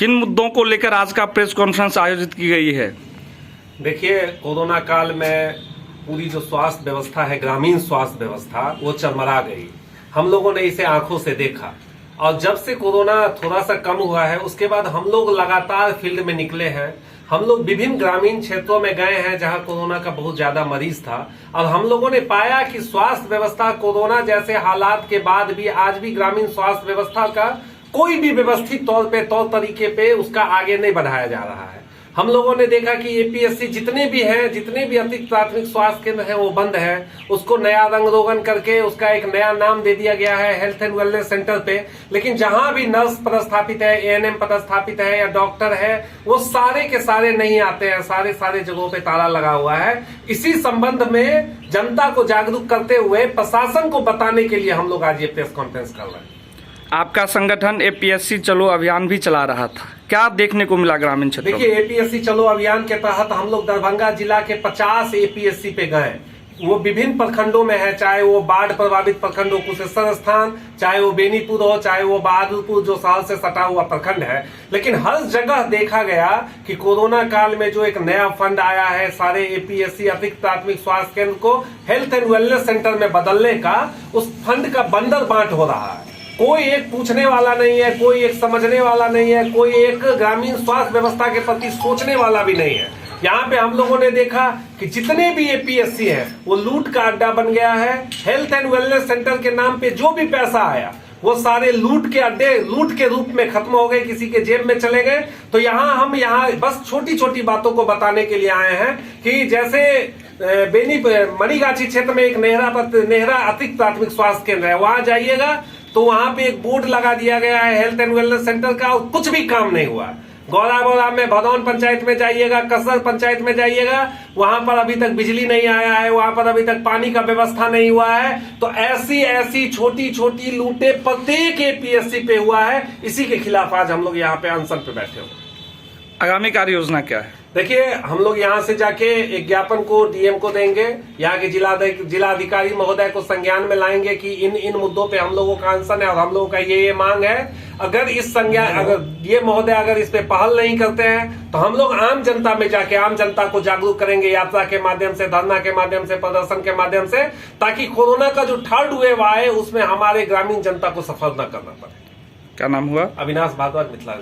किन मुद्दों को लेकर आज का प्रेस कॉन्फ्रेंस आयोजित की गई है? देखिए, कोरोना काल में पूरी जो स्वास्थ्य व्यवस्था है, ग्रामीण स्वास्थ्य व्यवस्था, वो चरमरा गई। हम लोगों ने इसे आंखों से देखा और जब से कोरोना थोड़ा सा कम हुआ है उसके बाद हम लोग लगातार फील्ड में निकले हैं। हम लोग विभिन्न ग्रामीण क्षेत्रों में गए हैं जहां कोरोना का बहुत ज्यादा मरीज था और हम लोगों ने पाया कि स्वास्थ्य व्यवस्था कोरोना जैसे हालात के बाद भी आज भी ग्रामीण स्वास्थ्य व्यवस्था का कोई भी व्यवस्थित तौर तरीके पे उसका आगे नहीं बढ़ाया जा रहा है। हम लोगों ने देखा कि एपीएससी जितने भी अतिरिक्त प्राथमिक स्वास्थ्य केंद्र है वो बंद है। उसको नया रंग रोगन करके उसका एक नया नाम दे दिया गया है हेल्थ एंड वेलनेस सेंटर पे। लेकिन जहां भी नर्स पदस्थापित है, एएनएम पदस्थापित है या डॉक्टर है, वो सारे के सारे नहीं आते हैं। सारे जगहों पे ताला लगा हुआ है। इसी संबंध में जनता को जागरूक करते हुए प्रशासन को बताने के लिए हम लोग आज ये प्रेस कॉन्फ्रेंस कर रहे हैं। आपका संगठन एपीएससी चलो अभियान भी चला रहा था, क्या देखने को मिला ग्रामीण क्षेत्रों में? देखिए, एपीएससी चलो अभियान के तहत हम लोग दरभंगा जिला के 50 एपीएससी पे गए। वो विभिन्न प्रखंडों में है, चाहे वो बाढ़ प्रभावित प्रखंड हो कुशेश्वर स्थान, चाहे वो बेनीपुर हो, चाहे वो बहादुरपुर जो शहर से सटा हुआ प्रखंड है। लेकिन हर जगह देखा गया कि कोरोना काल में जो एक नया फंड आया है सारे एपीएससी अतिरिक्त प्राथमिक स्वास्थ्य केंद्र को हेल्थ एंड वेलनेस सेंटर में बदलने का, उस फंड का बंदर बांट हो रहा है। कोई एक पूछने वाला नहीं है, कोई एक समझने वाला नहीं है, कोई एक ग्रामीण स्वास्थ्य व्यवस्था के प्रति सोचने वाला भी नहीं है। यहाँ पे हम लोगों ने देखा कि जितने भी एपीएससी है वो लूट का अड्डा बन गया है। हेल्थ एंड वेलनेस सेंटर के नाम पे जो भी पैसा आया वो सारे लूट के अड्डे, लूट के रूप में खत्म हो गए, किसी के जेब में चले गए। तो हम यहाँ बस छोटी छोटी बातों को बताने के लिए आए हैं कि जैसे मणिगाछी क्षेत्र में एक नेहरा अतिरिक्त प्राथमिक स्वास्थ्य केंद्र है, वहां जाइएगा तो वहां पे एक बोर्ड लगा दिया गया है हेल्थ एंड वेलनेस सेंटर का और कुछ भी काम नहीं हुआ। गौराबोरा में भदौन पंचायत में जाइएगा, कसर पंचायत में जाइएगा, वहां पर अभी तक बिजली नहीं आया है, वहां पर अभी तक पानी का व्यवस्था नहीं हुआ है। तो ऐसी छोटी छोटी लूटे प्रत्येक एपीएससी पे हुआ है। इसी के खिलाफ आज हम लोग यहाँ पे अनशन पे बैठे हुए। आगामी कार्य योजना क्या है? देखिए, हम लोग यहाँ से जाके एक ज्ञापन को डीएम को देंगे, यहाँ के जिलाधिकारी महोदय को संज्ञान में लाएंगे कि इन मुद्दों पे हम लोगों का अनशन है और हम लोगों का ये मांग है। अगर ये महोदय अगर इस पे पहल नहीं करते हैं तो हम लोग आम जनता में जाके आम जनता को जागरूक करेंगे, यात्रा के माध्यम से, धरना के माध्यम से, प्रदर्शन के माध्यम से, ताकि कोरोना का जो थर्ड वेव आए उसमें हमारे ग्रामीण जनता को सफर न करना पड़े। क्या नाम हुआ? अविनाश भारद्वाज, मिथिला।